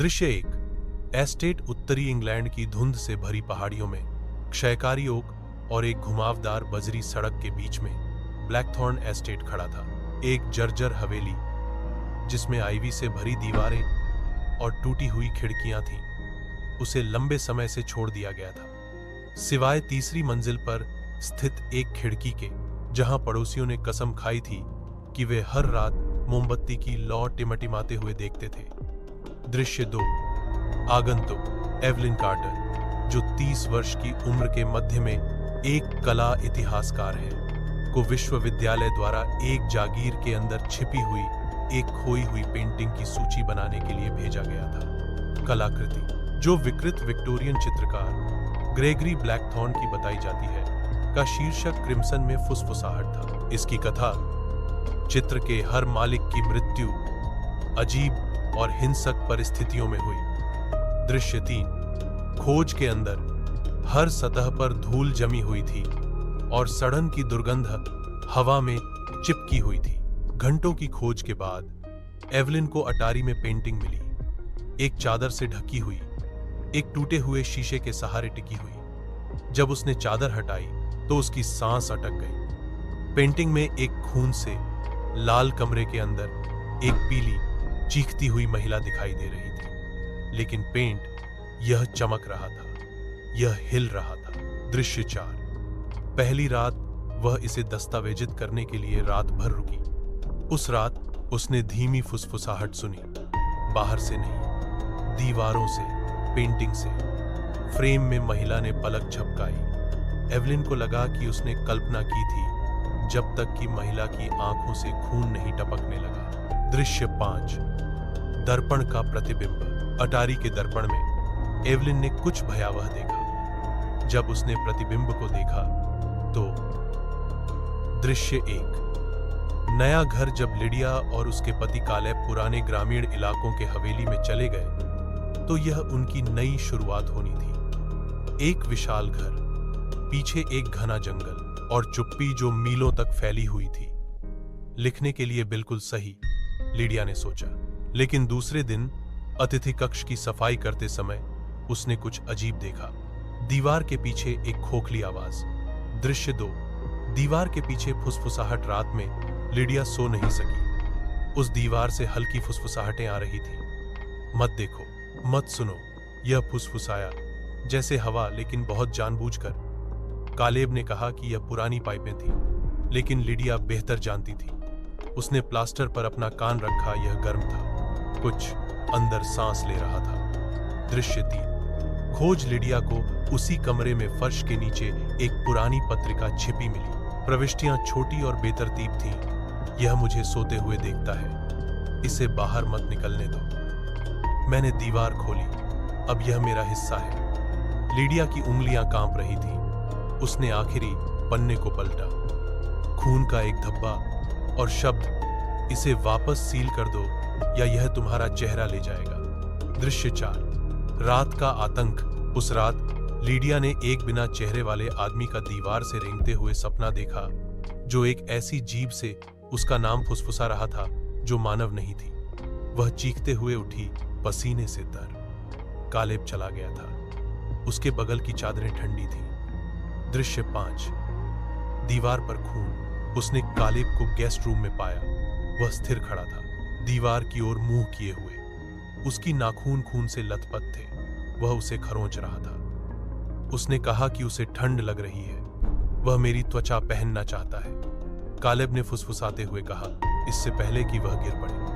दृश्य 1। एस्टेट उत्तरी इंग्लैंड की धुंध से भरी पहाड़ियों में क्षयकारी ओक और एक घुमावदार बजरी सड़क के बीच में ब्लैकथॉर्न एस्टेट खड़ा था। एक जर्जर हवेली जिसमें आईवी से भरी दीवारें और टूटी हुई खिड़कियां थीं, उसे लंबे समय से छोड़ दिया गया था, सिवाय तीसरी मंजिल पर स्थित एक खिड़की के, जहां पड़ोसियों ने कसम खाई थी कि वे हर रात मोमबत्ती की लौ टिमटिमाते हुए देखते थे। दृश्य 2। आगंतुक एवलिन कार्टर, जो 30 वर्ष की उम्र के मध्य में एक कला इतिहासकार है, को विश्वविद्यालय द्वारा एक जागीर के अंदर छिपी हुई एक खोई हुई पेंटिंग की सूची बनाने के लिए भेजा गया था। कलाकृति, जो विकृत विक्टोरियन चित्रकार ग्रेगरी ब्लैकथॉर्न की बताई जाती है, का शीर्षक क्रिम्सन में फुसफुसाहट था। इसकी कथा चित्र के हर मालिक की मृत्यु अजीब और हिंसक परिस्थितियों में हुई। दृश्य 3। खोज के अंदर हर सतह पर धूल जमी हुई थी और सड़न की दुर्गंध हवा में चिपकी हुई थी। घंटों की खोज के बाद एवलिन को अटारी में पेंटिंग मिली, एक चादर से ढकी हुई, एक टूटे हुए शीशे के सहारे टिकी हुई। जब उसने चादर हटाई तो उसकी सांस अटक गई। पेंटिंग में एक खून से लाल कमरे के अंदर एक पीली चीखती हुई महिला दिखाई दे रही थी, लेकिन पेंट यह चमक रहा था, यह हिल रहा था। दृश्य 4। पहली रात वह इसे दस्तावेजित करने के लिए रात भर रुकी। उस रात उसने धीमी फुसफुसाहट सुनी, बाहर से नहीं, दीवारों से, पेंटिंग से। फ्रेम में महिला ने पलक झपकाई। एवलिन को लगा कि उसने कल्पना की थी, जब तक कि महिला की आंखों से खून नहीं टपकने लगा। दृश्य 5। दर्पण का प्रतिबिंब। अटारी के दर्पण में एवलिन ने कुछ भयावह देखा। जब उसने प्रतिबिंब को देखा तो दृश्य 1। नया घर जब लिडिया और उसके पति कालेब पुराने ग्रामीण इलाकों के हवेली में चले गए, तो यह उनकी नई शुरुआत होनी थी। एक विशाल घर, पीछे एक घना जंगल और चुप्पी जो मीलों तक फैली हुई थी। लिखने के लिए बिल्कुल सही, लिडिया ने सोचा। लेकिन दूसरे दिन अतिथि कक्ष की सफाई करते समय उसने कुछ अजीब देखा। दीवार के पीछे एक खोखली आवाज। दृश्य 2। दीवार के पीछे फुसफुसाहट। रात में लिडिया सो नहीं सकी। उस दीवार से हल्की फुसफुसाहटें आ रही थी। मत देखो, मत सुनो, यह फुसफुसाया, जैसे हवा, लेकिन बहुत जानबूझकर। कालेब ने कहा कि यह पुरानी पाइपें थीं, लेकिन लिडिया बेहतर जानती थी। उसने प्लास्टर पर अपना कान रखा, यह गर्म था, कुछ अंदर सांस ले रहा था। दृश्य 3। खोज। लिडिया को उसी कमरे में फर्श के नीचे एक पुरानी पत्रिका छिपी मिली। प्रविष्टियां छोटी और बेतरतीब थीं। यह मुझे सोते हुए देखता है, इसे बाहर मत निकलने दो। मैंने दीवार खोली, अब यह मेरा हिस्सा है। लिडिया की उंगलियां कांप रही थीं। उसने आखिरी पन्ने को पलटा। खून का एक धब्बा और शब्द, इसे वापस सील कर दो या यह तुम्हारा चेहरा ले जाएगा। दृश्य 4। रात का आतंक। उस रात लिडिया ने एक बिना चेहरे वाले आदमी का दीवार से रेंगते हुए सपना देखा, जो एक ऐसी जीभ से उसका नाम फुसफुसा रहा था जो मानव नहीं थी। वह चीखते हुए उठी, पसीने से तर। कालेब चला गया था। उसके बगल की चादरें ठंडी थीं। दृश्य 5। दीवार पर खून। उसने कालेब को गेस्ट रूम में पाया। वह स्थिर खड़ा था, दीवार की ओर मुंह किए हुए। उसकी नाखून खून से लथपथ थे। वह उसे खरोंच रहा था। उसने कहा कि उसे ठंड लग रही है, वह मेरी त्वचा पहनना चाहता है। कालेब ने फुसफुसाते हुए कहा, इससे पहले कि वह गिर पड़े।